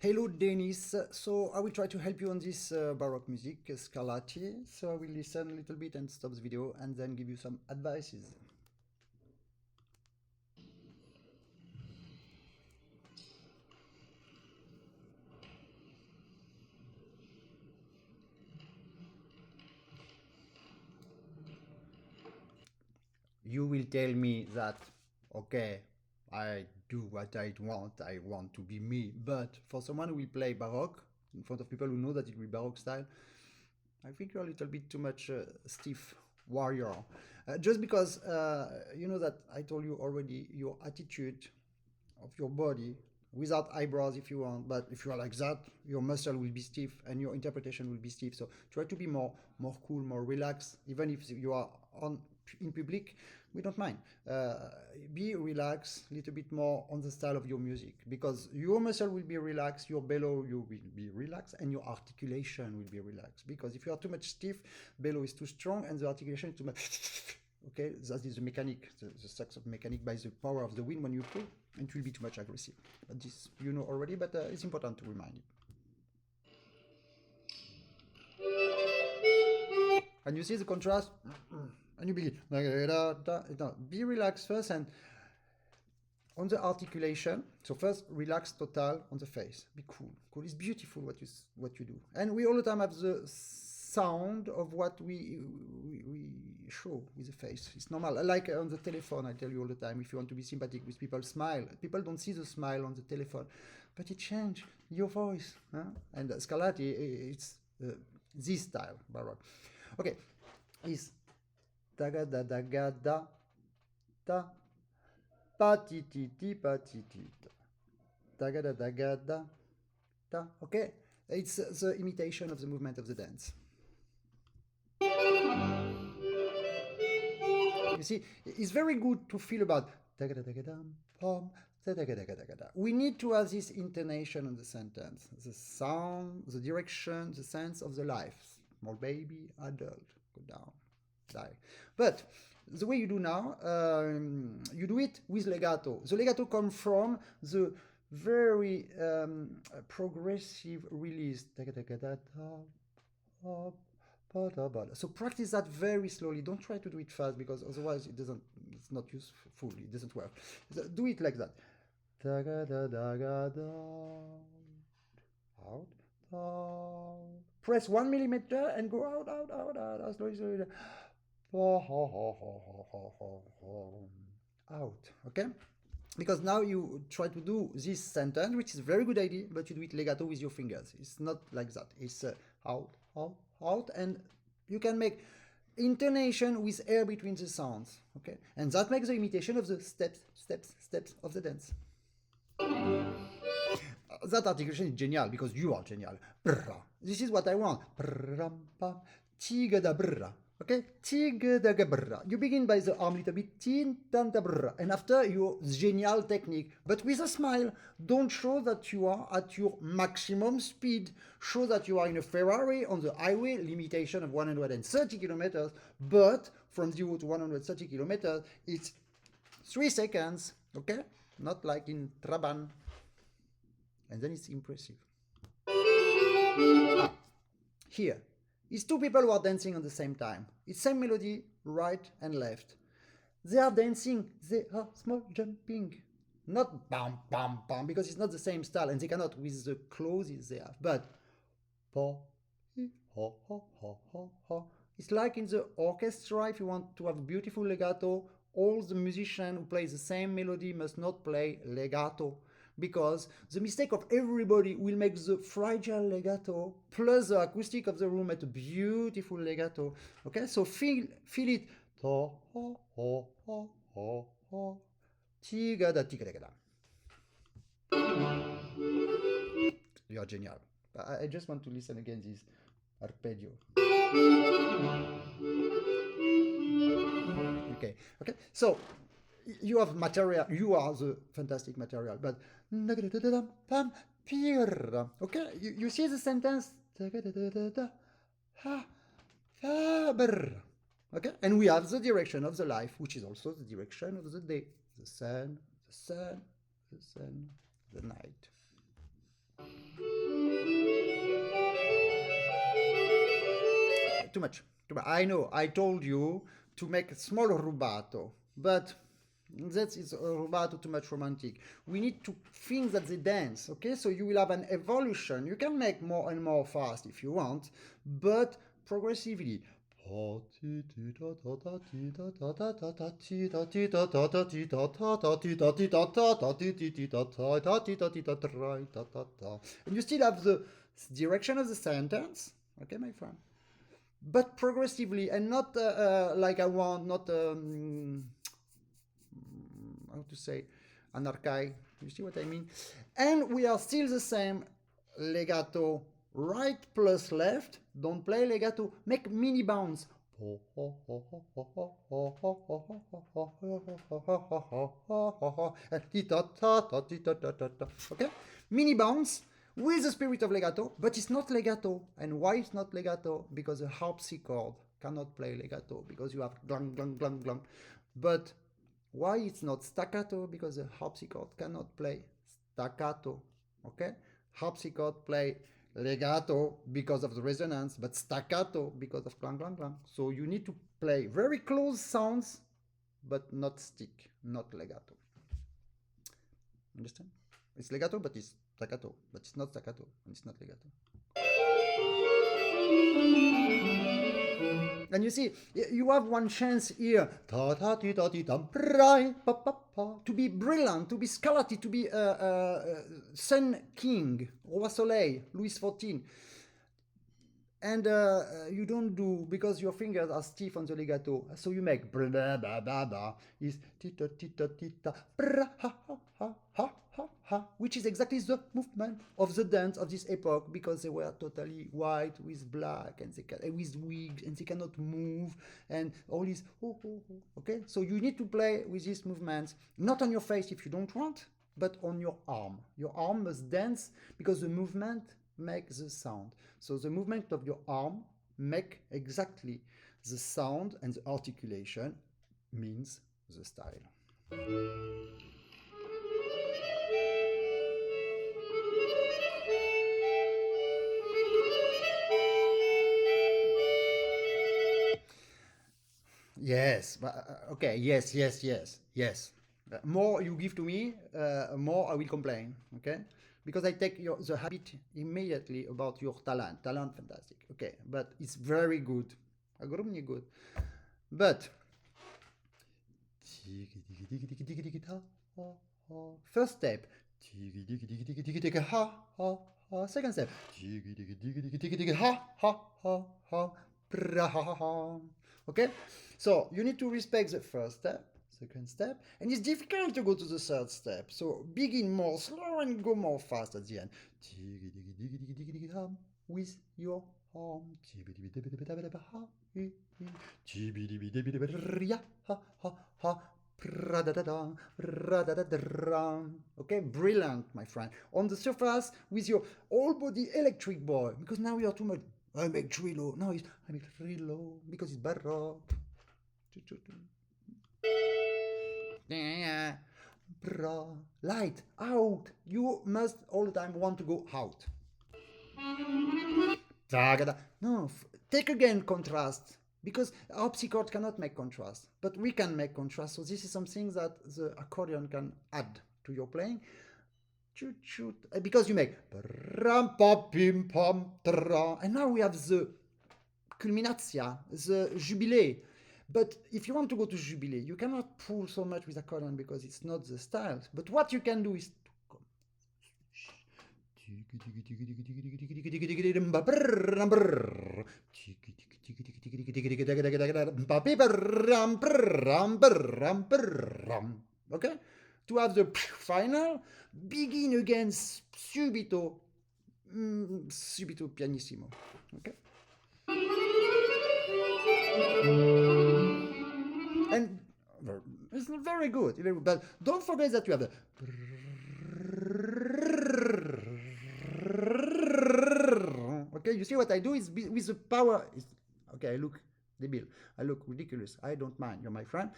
Hello, Denis. So I will try to help you on this Baroque music, Scarlatti. So I will listen a little bit and stop the video and then give you some advices. You will tell me that, okay, I do what I want to be me. But for someone who will play Baroque in front of people who know that it will be Baroque style, I think you're a little bit too much stiff warrior. Just because you know that I told you already, your attitude of your body without eyebrows if you want, but if you are like that, your muscle will be stiff and your interpretation will be stiff. So try to be more cool, more relaxed. Even if you are on in public, we don't mind. Be relaxed, a little bit more on the style of your music, because your muscle will be relaxed, your bellow you will be relaxed, and your articulation will be relaxed. Because if you are too much stiff, bellow is too strong and the articulation is too much. Okay, that is the mechanic, the sucks of mechanic by the power of the wind when you pull, and it will be too much aggressive. But this you know already, but it's important to remind you. And you see the contrast, and you begin. Be relaxed first, and on the articulation. So first, relax total on the face. Be cool. Cool. It's beautiful what you do, and we all the time have the sound of what we show with the face. It's normal. Like on the telephone, I tell you all the time, if you want to be sympathetic with people, smile. People don't see the smile on the telephone, but it changes your voice. Huh? And Scarlatti, it's this style, Baroque. Okay, is da ga da da ga da da pa ti ti ti pa ti ti da ga da da ga da da. Okay, it's the imitation of the movement of the dance. You see, it's very good to feel about. We need to have this intonation on the sentence, the sound, the direction, the sense of the life. Small baby, adult, go down, die. But the way you do now, you do it with legato. The legato comes from the very progressive release. So practice that very slowly. Don't try to do it fast because otherwise it's not useful. It doesn't work. Do it like that. Out, out. Press 1 millimeter and go out, slowly. Out, okay? Because now you try to do this sentence, which is a very good idea, but you do it legato with your fingers. It's not like that. It's out, and you can make intonation with air between the sounds, okay? And that makes the imitation of the steps of the dance. That articulation is genial because you are genial. Brra. This is what I want. Tiga da brra. Okay? Tiga da brra. You begin by the arm a little bit. Tin tan da brra. And after your genial technique, but with a smile. Don't show that you are at your maximum speed. Show that you are in a Ferrari on the highway, limitation of 130 kilometers. But from 0 to 130 kilometers, it's 3 seconds. Okay? Not like in Trabant. And then it's impressive. Here, it's two people who are dancing at the same time. It's same melody, right and left. They are dancing, they are small jumping. Not bam, bam, bam, because it's not the same style, and they cannot with the clothes they have. But, po, ho, ho, ho, ho, ho. It's like in the orchestra, if you want to have a beautiful legato, all the musicians who play the same melody must not play legato, because the mistake of everybody will make the fragile legato plus the acoustic of the room at a beautiful legato. Okay, so feel it. To, ho, ho, ho, ho, ho. Tigada, tigada. You are genial. I just want to listen again this arpeggio. Okay, so you have material, you are the fantastic material, but okay, you see the sentence, okay, and we have the direction of the life, which is also the direction of the day, the sun, the night. too much. I know, I told you to make a smaller rubato, but that is a rubato too much romantic. We need to think that they dance, okay? So you will have an evolution. You can make more and more fast if you want, but progressively. And you still have the direction of the sentence, okay, my friend? But progressively, and not like I want, not how to say, anarchai. You see what I mean? And we are still the same. Legato right plus left. Don't play legato. Make mini bounce. Okay? Mini bounce with the spirit of legato, but it's not legato. And why it's not legato? Because a harpsichord cannot play legato because you have glang, glang, glang, glang. But why it's not staccato? Because the harpsichord cannot play staccato. Okay? Harpsichord play legato because of the resonance, but staccato because of clang, clang, clang. So you need to play very close sounds, but not stick, not legato. Understand? It's legato, but it's staccato. But it's not staccato, and it's not legato. And you see, you have one chance here to be brilliant, to be Scarlatti, to be Sun King, Roi Soleil, Louis XIV. And you don't do, because your fingers are stiff on the legato. So you make blah blah blah blah. Is tita tita tita bra ha ha ha ha ha ha, which is exactly the movement of the dance of this epoch, because they were totally white with black and with wigs, and they cannot move, and all this. Okay, so you need to play with these movements, not on your face if you don't want, but on your arm. Your arm must dance because the movement makes the sound. So the movement of your arm make exactly the sound, and the articulation means the style. Yes, but, okay, yes. More you give to me, more I will complain, okay? Because I take the habit immediately about your talent. Talent, fantastic, okay, but it's very good. Огромный good. But first step, second step, okay? So you need to respect the first step, second step, and it's difficult to go to the third step. So begin more slow and go more fast at the end. With your arm. Okay, brilliant, my friend. On the surface with your whole body electric boy, because now you are too much. I make Trillo. No, I make Trillo because it's baroque. Light out. You must all the time want to go out. No, take again contrast, because harpsichord cannot make contrast, but we can make contrast. So this is something that the accordion can add to your playing. Because you make and now we have the culminazia, the jubilé. But if you want to go to jubilé, you cannot pull so much with accordion because it's not the style. But what you can do is to come. Okay? To have the final, begin again subito, subito pianissimo. Okay? And it's very good, but don't forget that you have the. Okay, you see what I do is with the power. Okay, I look debil, I look ridiculous. I don't mind. You're my friend.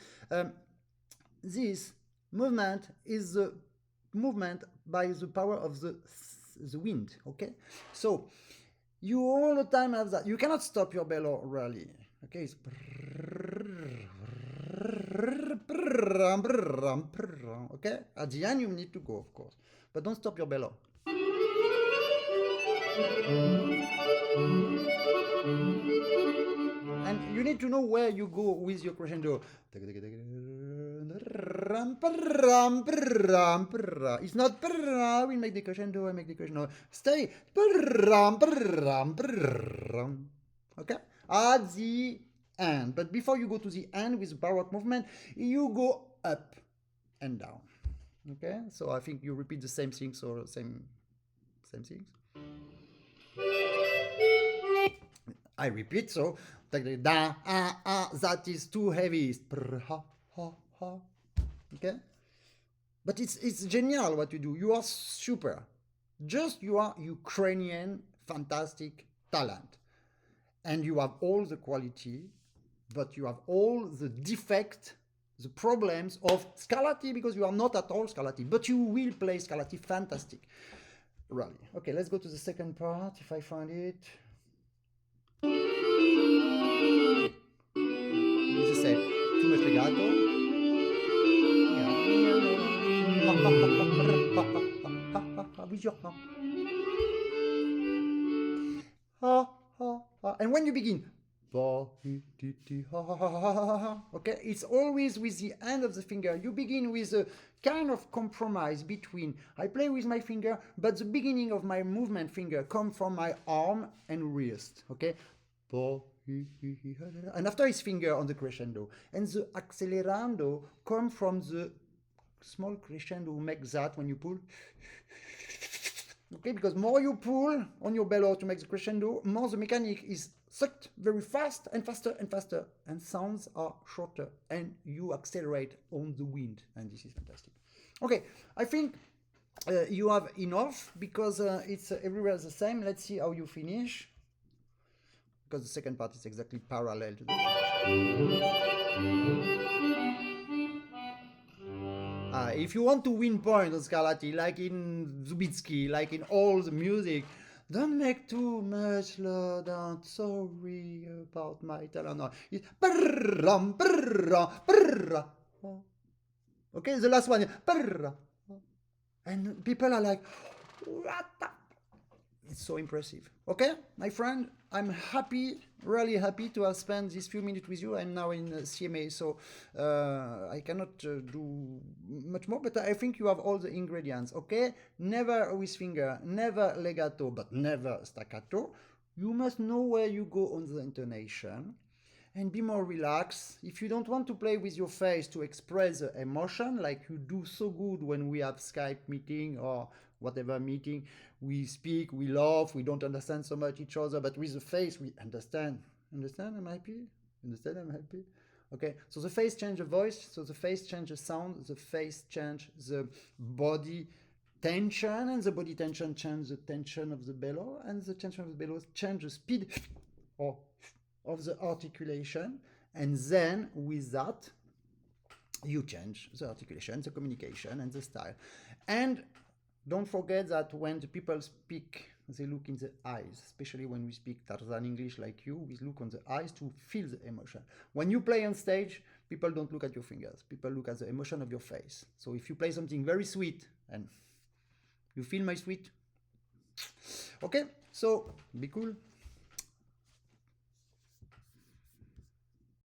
This movement is the movement by the power of the wind. Okay, so You all the time have that. You cannot stop your bellow really. Okay, it's okay. At the end, you need to go, of course, but don't stop your bellow. And you need to know where you go with your crescendo. It's not we make the crescendo, I make the crescendo. Stay. Okay? At the end. But before you go to the end with Baroque movement, you go up and down. Okay? So I think you repeat the same things or same things. I repeat, so da, that is too heavy. Okay? But it's genial what you do. You are super. Just you are Ukrainian fantastic talent. And you have all the quality, but you have all the defect, the problems of Scarlatti, because you are not at all Scarlatti, but you will play Scarlatti fantastic. Really. Okay, let's go to the second part, if I find it. It's the same. Too much legato. With your and when you begin, okay, it's always with the end of the finger. You begin with a kind of compromise between I play with my finger, but the beginning of my movement finger come from my arm and wrist. Okay, and after his finger on the crescendo, and the accelerando come from the small crescendo. Make that when you pull. Okay, because more you pull on your bellow to make the crescendo, more the mechanic is sucked very fast and faster and faster, and sounds are shorter, and you accelerate on the wind, and this is fantastic. Okay, I think you have enough, because it's everywhere the same. Let's see how you finish, because the second part is exactly parallel to this. If you want to win points on Scarlatti, like in Zubitsky, like in all the music, don't make too much loud. I'm sorry about my talent. It's okay, the last one. And people are like, what the? It's so impressive. Okay, my friend, I'm happy, really happy to have spent these few minutes with you. I'm now in CMA, so I cannot do much more, but I think you have all the ingredients. Okay, never with finger, never legato, but never staccato. You must know where you go on the intonation, and be more relaxed. If you don't want to play with your face to express the emotion, like you do so good when we have Skype meeting or whatever meeting, we speak, we laugh, we don't understand so much each other, but with the face we understand. Understand? I'm happy. Understand? I'm happy. Okay, so the face change the voice, so the face change the sound, the face change the body tension, and the body tension change the tension of the bellow, and the tension of the bellow change the speed of the articulation, and then with that you change the articulation, the communication, and the style. And don't forget that when the people speak, they look in the eyes, especially when we speak Tarzan English like you, we look on the eyes to feel the emotion. When you play on stage, people don't look at your fingers, people look at the emotion of your face. So if you play something very sweet and you feel my sweet, okay, so be cool.